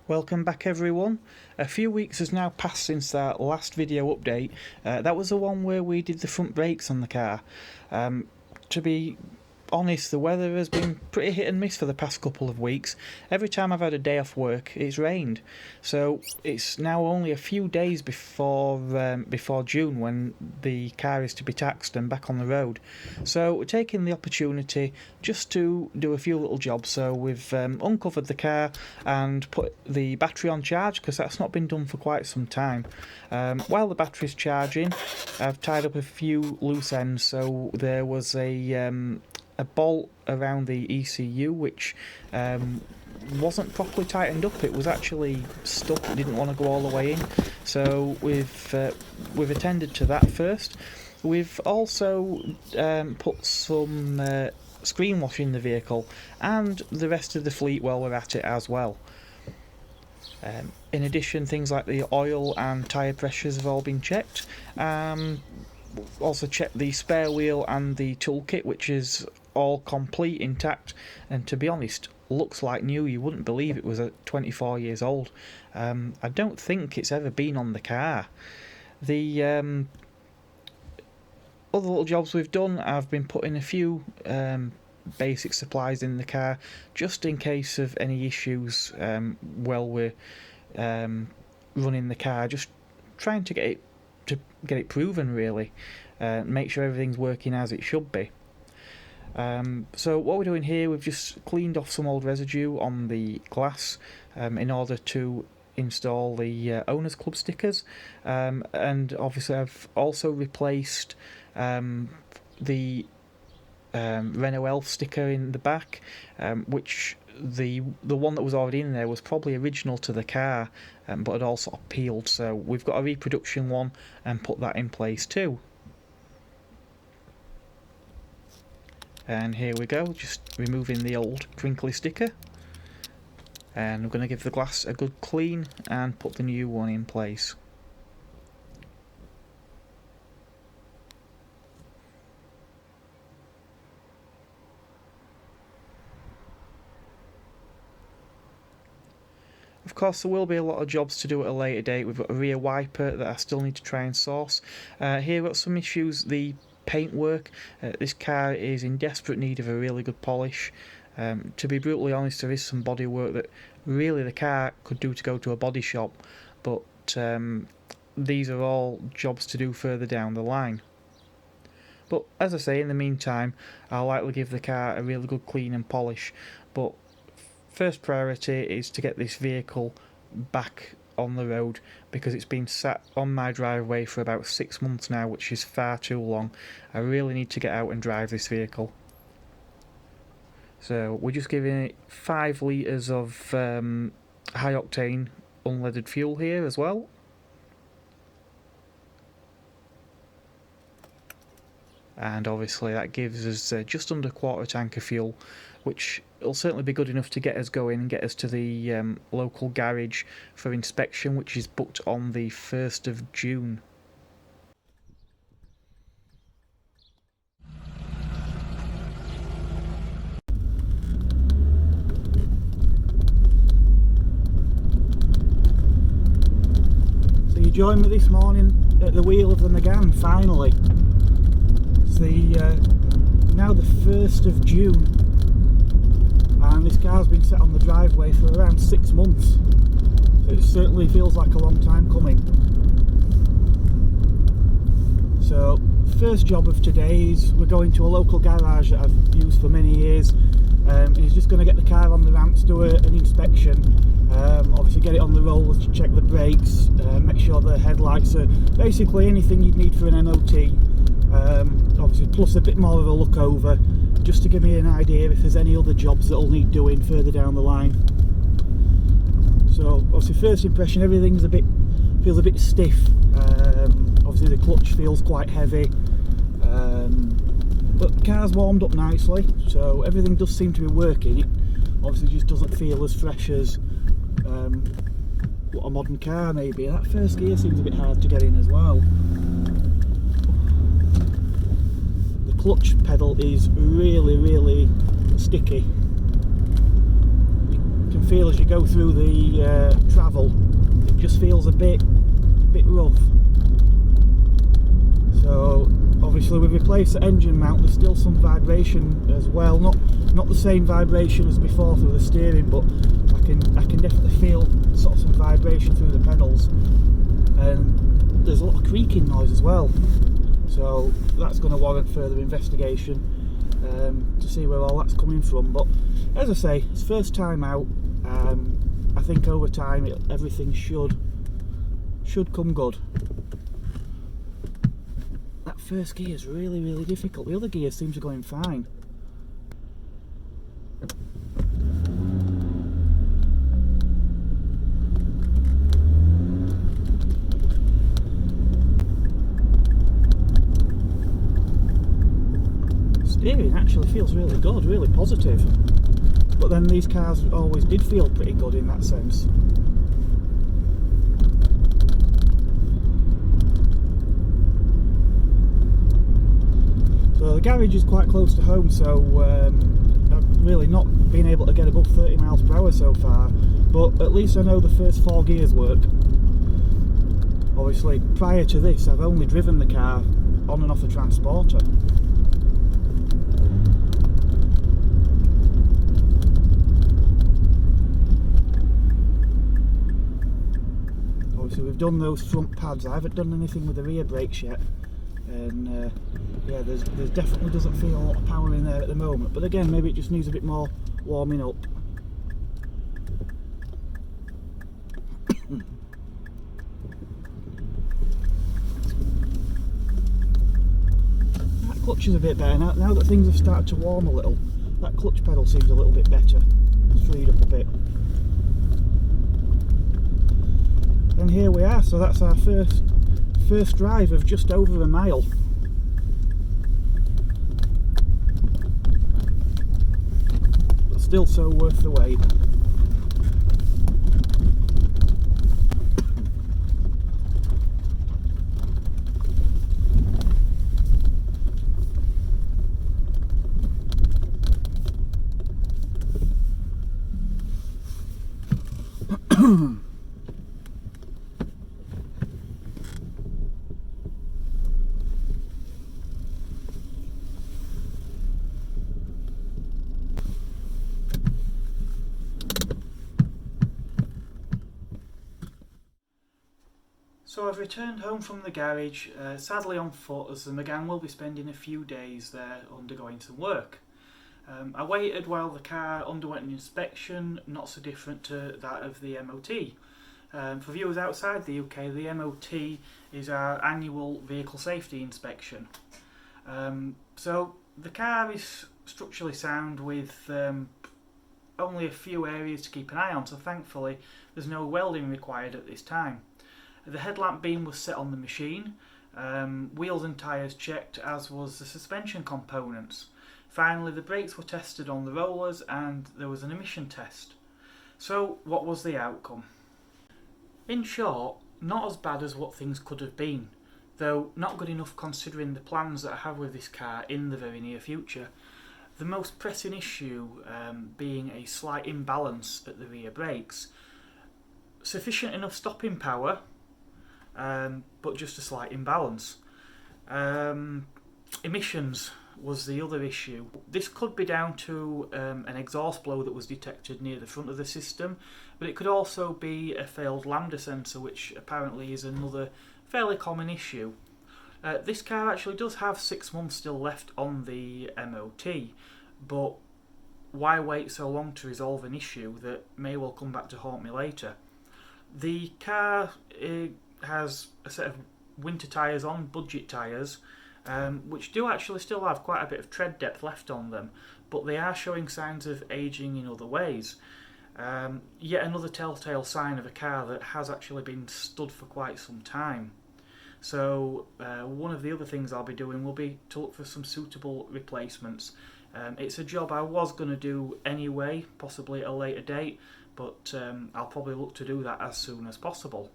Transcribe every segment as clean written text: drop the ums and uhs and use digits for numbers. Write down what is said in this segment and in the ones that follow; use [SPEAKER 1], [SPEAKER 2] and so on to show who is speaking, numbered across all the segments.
[SPEAKER 1] Welcome back everyone. A few weeks has now passed since our last video update. That was the one where we did the front brakes on the car. To be honest, the weather has been pretty hit and miss for the past couple of weeks. Every time I've had a day off work, it's rained. So it's now only a few days before June when the car is to be taxed and back on the road. So we're taking the opportunity just to do a few little jobs. So we've uncovered the car and put the battery on charge because that's not been done for quite some time. While the battery's charging, I've tied up a few loose ends. So there was a bolt around the ECU which wasn't properly tightened up. It was actually stuck. It didn't want to go all the way in. So we've attended to that first. We've also put some screen wash in the vehicle and the rest of the fleet while we're at it as well. In addition, things like the oil and tyre pressures have all been checked. Also checked the spare wheel and the toolkit, which is all complete, intact, and to be honest, looks like new. You wouldn't believe it was 24 years old. I don't think it's ever been on the car. The other little jobs we've done, I've been putting a few basic supplies in the car just in case of any issues while we're running the car, just trying to get it proven really, make sure everything's working as it should be. So what we're doing here, we've just cleaned off some old residue on the glass in order to install the Owners Club stickers, and obviously I've also replaced the Renault Elf sticker in the back, which the one that was already in there was probably original to the car, but had all sort of peeled, so we've got a reproduction one and put that in place too. And here we go, just removing the old crinkly sticker, and we're going to give the glass a good clean and put the new one in place. Of course, there will be a lot of jobs to do at a later date. We've got a rear wiper that I still need to try and source. Here we've got some issues, the paintwork. This car is in desperate need of a really good polish. To be brutally honest, there is some bodywork that really the car could do to go to a body shop, but these are all jobs to do further down the line. But as I say, in the meantime, I'll likely give the car a really good clean and polish, but first priority is to get this vehicle back on the road because it's been sat on my driveway for about 6 months now, which is far too long. I really need to get out and drive this vehicle. So we're just giving it 5 litres of high octane unleaded fuel here as well. And obviously that gives us just under a quarter tank of fuel, which will certainly be good enough to get us going and get us to the local garage for inspection, which is booked on the 1st of June. So you joined me this morning at the wheel of the Megane, finally. It's now the 1st of June, and this car's been set on the driveway for around 6 months, so it certainly feels like a long time coming. So first job of today is we're going to a local garage that I've used for many years. He's just going to get the car on the ramps, do an inspection, obviously get it on the rollers, check the brakes, make sure the headlights are basically anything you'd need for an MOT. Obviously plus a bit more of a look over, just to give me an idea if there's any other jobs that'll need doing further down the line. So obviously first impression, everything's feels a bit stiff. Obviously the clutch feels quite heavy, but the car's warmed up nicely, so everything does seem to be working. It obviously just doesn't feel as fresh as what a modern car maybe. That first gear seems a bit hard to get in as well. Clutch pedal is really sticky. You can feel as you go through the travel. It just feels a bit rough. So obviously we've replaced the engine mount. There's still some vibration as well, not the same vibration as before through the steering, but I can definitely feel sort of some vibration through the pedals, and there's a lot of creaking noise as well. So that's going to warrant further investigation to see where all that's coming from. But as I say, it's first time out. I think over time everything should come good. That first gear is really difficult. The other gears seem to be going fine. Steering actually feels really good, really positive. But then these cars always did feel pretty good in that sense. So the garage is quite close to home, so I've really not been able to get above 30 miles per hour so far, but at least I know the first 4 gears work. Obviously prior to this I've only driven the car on and off a transporter. Obviously we've done those front pads. I haven't done anything with the rear brakes yet. And yeah, there definitely doesn't feel a lot of power in there at the moment, but again, maybe it just needs a bit more warming up. That clutch is a bit better now that things have started to warm a little. That clutch pedal seems a little bit better. It's freed up a bit. And here we are. So that's our first drive of just over a mile. But still so worth the wait. So I've returned home from the garage, sadly on foot, as the Megane will be spending a few days there undergoing some work. I waited while the car underwent an inspection, not so different to that of the MOT. For viewers outside the UK, the MOT is our annual vehicle safety inspection. So the car is structurally sound with only a few areas to keep an eye on, so thankfully there's no welding required at this time. The headlamp beam was set on the machine, wheels and tyres checked, as was the suspension components. Finally, the brakes were tested on the rollers and there was an emission test. So what was the outcome? In short, not as bad as what things could have been, though not good enough considering the plans that I have with this car in the very near future. The most pressing issue being a slight imbalance at the rear brakes. Sufficient enough stopping power, but just a slight imbalance. Emissions was the other issue. This could be down to an exhaust blow that was detected near the front of the system, but it could also be a failed lambda sensor, which apparently is another fairly common issue. This car actually does have 6 months still left on the MOT, but why wait so long to resolve an issue that may well come back to haunt me later? The car has a set of winter tyres on, budget tyres, which do actually still have quite a bit of tread depth left on them, but they are showing signs of ageing in other ways. Yet another telltale sign of a car that has actually been stood for quite some time. So one of the other things I'll be doing will be to look for some suitable replacements. It's a job I was going to do anyway, possibly at a later date, but I'll probably look to do that as soon as possible.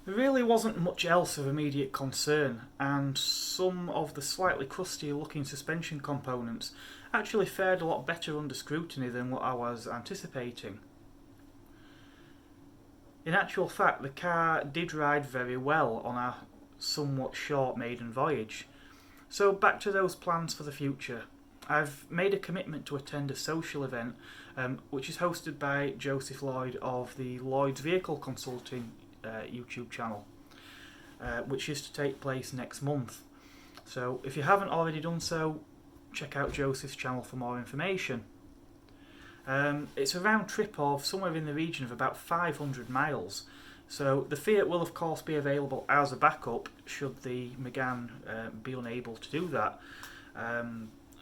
[SPEAKER 1] There really wasn't much else of immediate concern, and some of the slightly crustier looking suspension components actually fared a lot better under scrutiny than what I was anticipating. In actual fact, the car did ride very well on our somewhat short maiden voyage. So back to those plans for the future. I've made a commitment to attend a social event which is hosted by Lloyd of the Lloyd's Vehicle Consulting YouTube channel, which is to take place next month. So if you haven't already done so, check out Joseph's channel for more information. It's a round trip of somewhere in the region of about 500 miles, so the Fiat will of course be available as a backup should the Megane be unable to do that.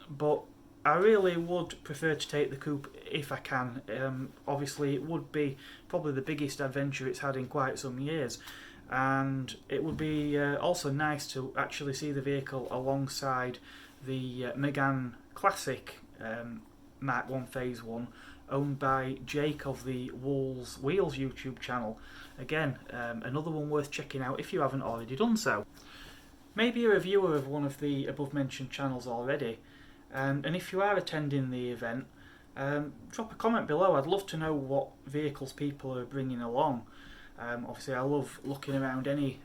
[SPEAKER 1] But I really would prefer to take the coupe if I can. Obviously it would be probably the biggest adventure it's had in quite some years, and it would be also nice to actually see the vehicle alongside the Megane Classic Mark 1 Phase 1 owned by Jake of the Wulls Wheels YouTube channel. Again, another one worth checking out if you haven't already done so. Maybe a reviewer of one of the above mentioned channels already. And if you are attending the event, drop a comment below. I'd love to know what vehicles people are bringing along. Obviously I love looking around any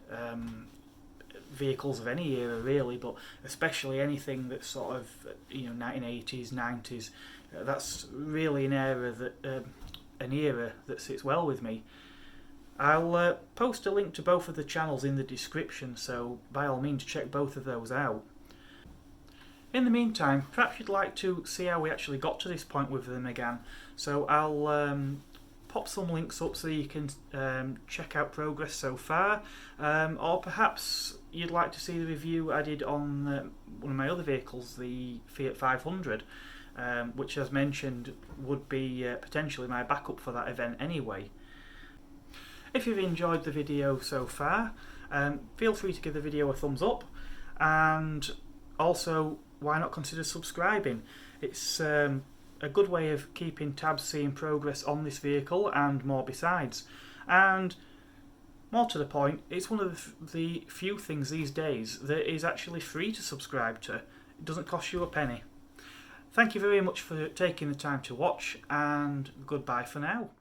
[SPEAKER 1] vehicles of any era really, but especially anything that's sort of 1980s, 90s. That's really an era that sits well with me. I'll post a link to both of the channels in the description, so by all means check both of those out. In the meantime, perhaps you'd like to see how we actually got to this point with the Megane, so I'll pop some links up so you can check out progress so far, or perhaps you'd like to see the review I did on one of my other vehicles, the Fiat 500, which as mentioned would be potentially my backup for that event anyway. If you've enjoyed the video so far, feel free to give the video a thumbs up, and also why not consider subscribing. It's a good way of keeping tabs, seeing progress on this vehicle and more besides. And more to the point, it's one of the few things these days that is actually free to subscribe to. It doesn't cost you a penny. Thank you very much for taking the time to watch, and goodbye for now.